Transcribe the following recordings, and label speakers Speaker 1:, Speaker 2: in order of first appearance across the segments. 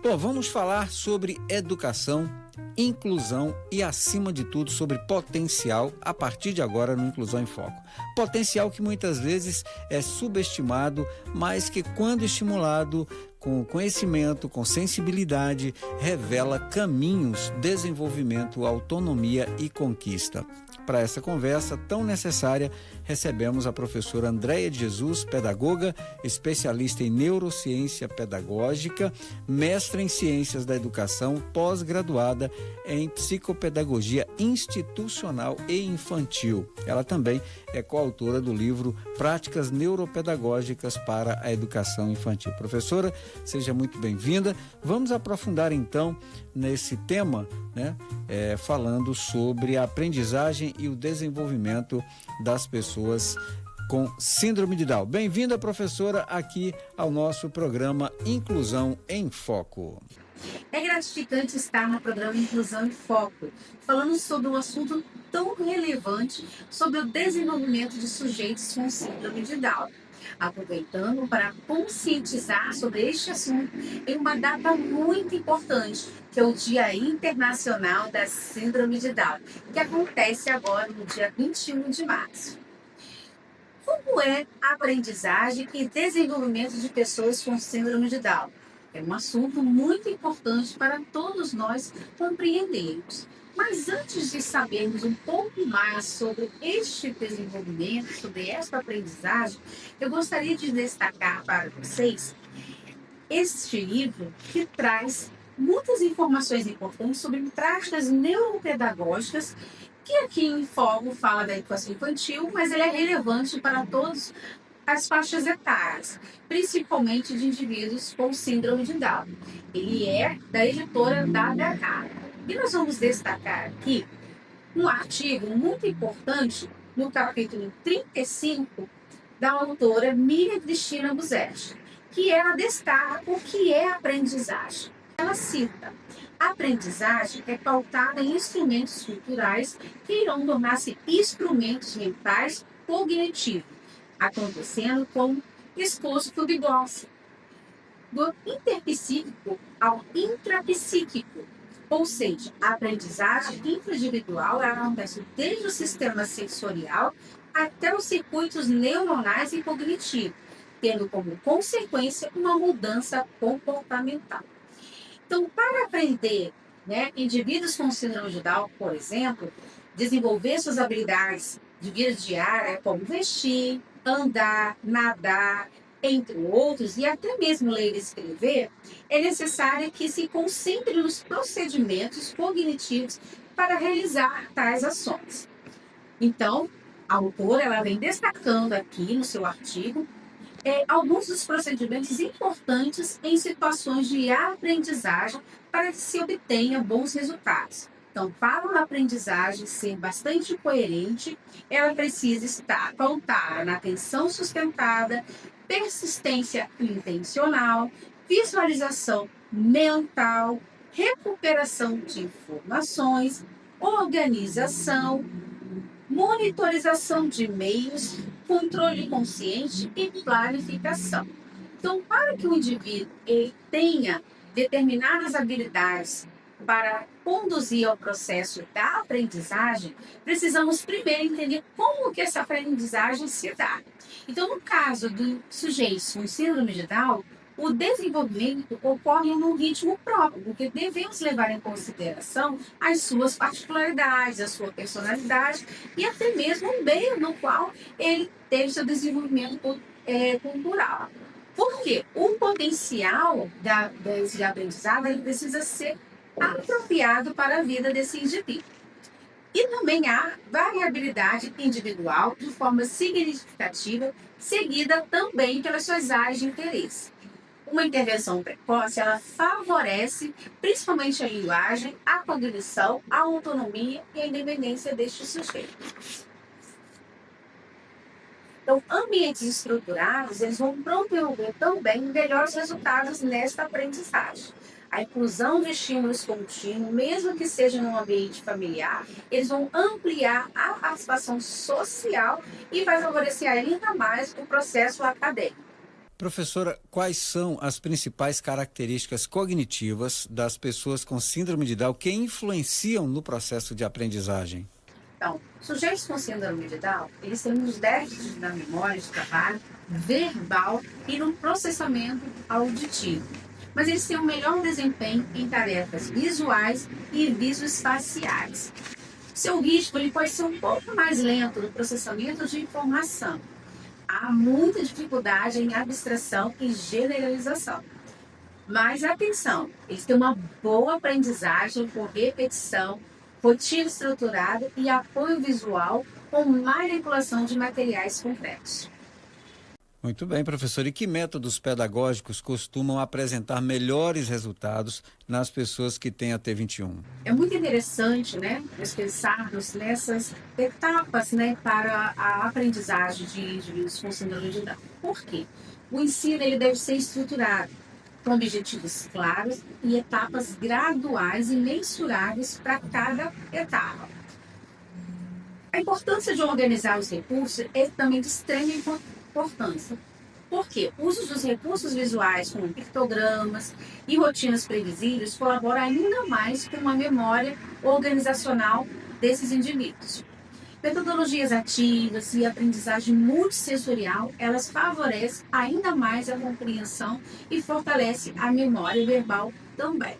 Speaker 1: Bom, vamos falar sobre educação, inclusão e, acima de tudo, sobre potencial a partir de agora no Inclusão em Foco. Potencial que muitas vezes é subestimado, mas que, quando estimulado com conhecimento, com sensibilidade, revela caminhos, desenvolvimento, autonomia e conquista. Para essa conversa tão necessária, recebemos a professora Andréia de Jesus, pedagoga, especialista em neurociência pedagógica, mestre em ciências da educação, pós-graduada em psicopedagogia institucional e infantil. Ela também é coautora do livro Práticas Neuropedagógicas para a Educação Infantil. Professora, seja muito bem-vinda. Vamos aprofundar então nesse tema, falando sobre a aprendizagem e o desenvolvimento das pessoas com síndrome de Down. Bem-vinda, professora, aqui ao nosso programa Inclusão em Foco.
Speaker 2: É gratificante estar no programa Inclusão em Foco, falando sobre um assunto tão relevante sobre o desenvolvimento de sujeitos com síndrome de Down. Aproveitando para conscientizar sobre este assunto em uma data muito importante, que é o Dia Internacional da Síndrome de Down, que acontece agora no dia 21 de março. Como é a aprendizagem e desenvolvimento de pessoas com síndrome de Down? É um assunto muito importante para todos nós compreendermos. Mas antes de sabermos um pouco mais sobre este desenvolvimento, sobre esta aprendizagem, eu gostaria de destacar para vocês este livro que traz muitas informações importantes sobre práticas neuropedagógicas, que aqui em Foco fala da educação infantil, mas ele é relevante para todas as faixas etárias, principalmente de indivíduos com síndrome de Down. Ele é da editora DADH. E nós vamos destacar aqui um artigo muito importante no capítulo 35 da autora Miriam Cristina Busetti, que ela destaca o que é aprendizagem. Ela cita: a aprendizagem é pautada em instrumentos culturais que irão tornar-se instrumentos mentais cognitivos, acontecendo como esforço do Vygotsky, do interpsíquico ao intrapsíquico. Ou seja, a aprendizagem intraindividual acontece desde o sistema sensorial até os circuitos neuronais e cognitivos, tendo como consequência uma mudança comportamental. Então, para aprender, indivíduos com síndrome de Down, por exemplo, desenvolver suas habilidades de vida diária, como vestir, andar, nadar, entre outros, e até mesmo ler e escrever, é necessário que se concentre nos procedimentos cognitivos para realizar tais ações. Então, a autora ela vem destacando aqui no seu artigo alguns dos procedimentos importantes em situações de aprendizagem para que se obtenha bons resultados. Então, para uma aprendizagem ser bastante coerente, ela precisa estar pautada na atenção sustentada, persistência intencional, visualização mental, recuperação de informações, organização, monitorização de meios, controle consciente e planificação. Então, para que o indivíduo tenha determinadas habilidades para conduzir ao processo da aprendizagem, precisamos primeiro entender como que essa aprendizagem se dá. Então, no caso do sujeito com síndrome de Down, o desenvolvimento ocorre num ritmo próprio, porque devemos levar em consideração as suas particularidades, a sua personalidade e até mesmo o meio no qual ele teve seu desenvolvimento cultural. Porque o potencial de aprendizado ele precisa ser apropriado para a vida desse indivíduo. E também há variabilidade individual de forma significativa, seguida também pelas suas áreas de interesse. Uma intervenção precoce, ela favorece principalmente a linguagem, a cognição, a autonomia e a independência deste sujeito. Então, ambientes estruturados, eles vão promover também melhores resultados nesta aprendizagem. A inclusão de estímulos contínuos, mesmo que seja num ambiente familiar, eles vão ampliar a participação social e vai favorecer ainda mais o processo acadêmico.
Speaker 1: Professora, quais são as principais características cognitivas das pessoas com síndrome de Down que influenciam no processo de aprendizagem?
Speaker 2: Então, sujeitos com síndrome de Down, eles têm uns déficits na memória de trabalho verbal e no processamento auditivo. Mas eles têm um melhor desempenho em tarefas visuais e visoespaciais. Seu ritmo ele pode ser um pouco mais lento no processamento de informação. Há muita dificuldade em abstração e generalização. Mas atenção, eles têm uma boa aprendizagem com repetição, rotina estruturada e apoio visual com manipulação de materiais concretos.
Speaker 1: Muito bem, professor. E que métodos pedagógicos costumam apresentar melhores resultados nas pessoas que têm a T21?
Speaker 2: É muito interessante, né, nós pensarmos nessas etapas, né, para a aprendizagem de indivíduos com síndrome de Down. Por quê? O ensino ele deve ser estruturado com objetivos claros e etapas graduais e mensuráveis para cada etapa. A importância de organizar os recursos é também de extrema importância. Por quê? O uso dos recursos visuais, como pictogramas e rotinas previsíveis, colabora ainda mais com a memória organizacional desses indivíduos. Metodologias ativas e aprendizagem multissensorial, elas favorecem ainda mais a compreensão e fortalecem a memória verbal também.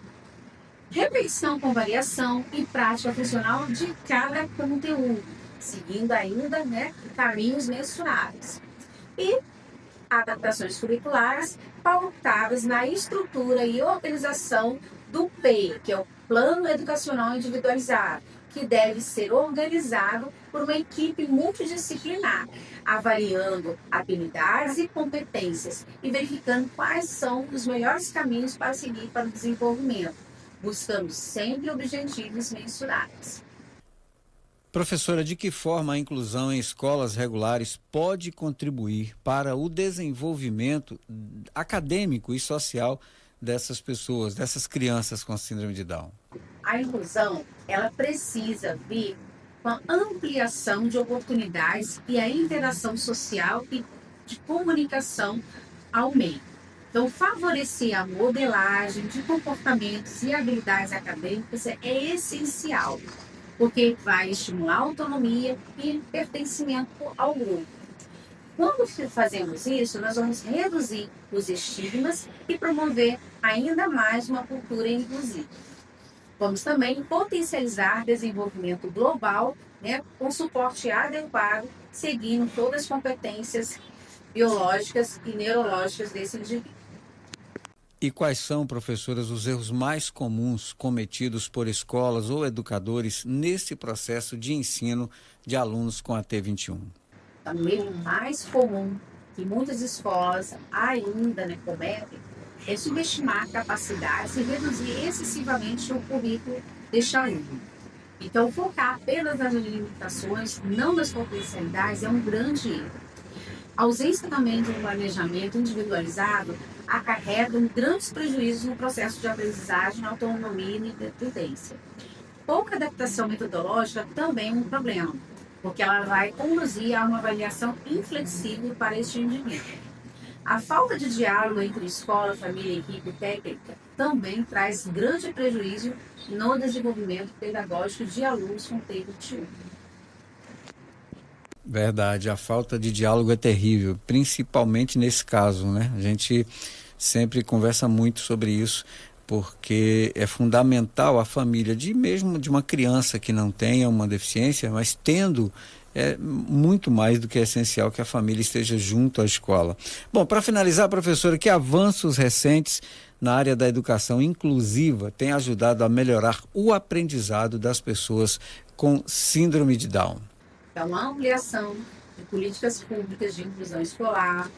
Speaker 2: Repetição com variação e prática funcional de cada conteúdo, seguindo ainda, né, caminhos mensuráveis. E adaptações curriculares pautadas na estrutura e organização do PEI, que é o Plano Educacional Individualizado, que deve ser organizado por uma equipe multidisciplinar, avaliando habilidades e competências e verificando quais são os melhores caminhos para seguir para o desenvolvimento, buscando sempre objetivos mensuráveis.
Speaker 1: Professora, de que forma a inclusão em escolas regulares pode contribuir para o desenvolvimento acadêmico e social dessas pessoas, dessas crianças com síndrome de Down?
Speaker 2: A inclusão, ela precisa vir com a ampliação de oportunidades e a interação social e de comunicação ao meio. Então, favorecer a modelagem de comportamentos e habilidades acadêmicas é essencial, porque vai estimular a autonomia e pertencimento ao grupo. Quando fazemos isso, nós vamos reduzir os estigmas e promover ainda mais uma cultura inclusiva. Vamos também potencializar desenvolvimento global, né, com suporte adequado, seguindo todas as competências biológicas e neurológicas desse indivíduo.
Speaker 1: E quais são, professoras, os erros mais comuns cometidos por escolas ou educadores nesse processo de ensino de alunos com a T21?
Speaker 2: Então, o erro mais comum que muitas escolas ainda, né, cometem é subestimar capacidades e reduzir excessivamente o currículo deste aluno. Então, focar apenas nas limitações, não nas potencialidades, é um grande erro. A ausência também de um planejamento individualizado acarreta grandes prejuízos no processo de aprendizagem, autonomia e independência. Pouca adaptação metodológica também é um problema, porque ela vai conduzir a uma avaliação inflexível para este indivíduo. A falta de diálogo entre escola, família e equipe técnica também traz grande prejuízo no desenvolvimento pedagógico de alunos com T21.
Speaker 1: Verdade, a falta de diálogo é terrível, principalmente nesse caso, né? A gente sempre conversa muito sobre isso, porque é fundamental a família, mesmo de uma criança que não tenha uma deficiência, mas tendo, é muito mais do que essencial que a família esteja junto à escola. Bom, para finalizar, professora, que avanços recentes na área da educação inclusiva têm ajudado a melhorar o aprendizado das pessoas com síndrome de Down?
Speaker 2: Então, a ampliação de políticas públicas de inclusão escolar,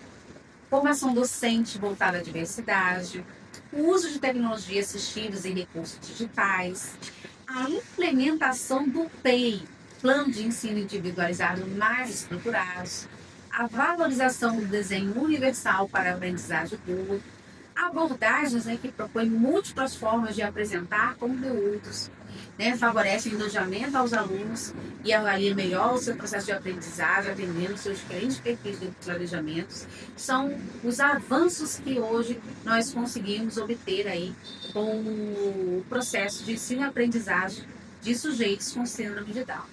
Speaker 2: formação docente voltada à diversidade, o uso de tecnologias assistivas e recursos digitais, a implementação do PEI, Plano de Ensino Individualizado mais estruturados, a valorização do desenho universal para a aprendizagem boa, abordagens, né, que propõem múltiplas formas de apresentar conteúdos, né, favorecem o engajamento aos alunos e avalia melhor o seu processo de aprendizagem, atendendo seus diferentes perfis de planejamentos. São os avanços que hoje nós conseguimos obter aí com o processo de ensino e aprendizagem de sujeitos com síndrome de Down.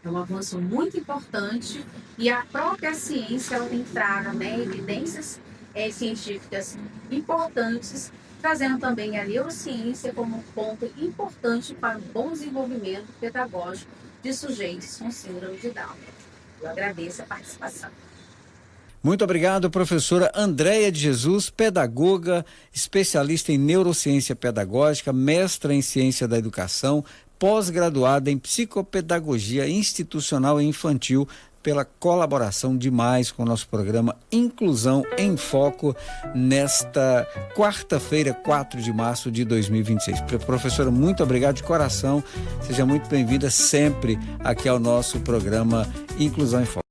Speaker 2: É um avanço muito importante e a própria ciência ela tem trago, né, evidências científicas importantes, trazendo também a neurociência como um ponto importante para o bom desenvolvimento pedagógico de sujeitos com síndrome de Down. Eu agradeço a participação.
Speaker 1: Muito obrigado, professora Andréia de Jesus, pedagoga, especialista em neurociência pedagógica, mestra em ciência da educação, pós-graduada em psicopedagogia institucional e infantil, pela colaboração demais com o nosso programa Inclusão em Foco nesta quarta-feira, 4 de março de 2026. Professora, muito obrigado de coração. Seja muito bem-vinda sempre aqui ao nosso programa Inclusão em Foco.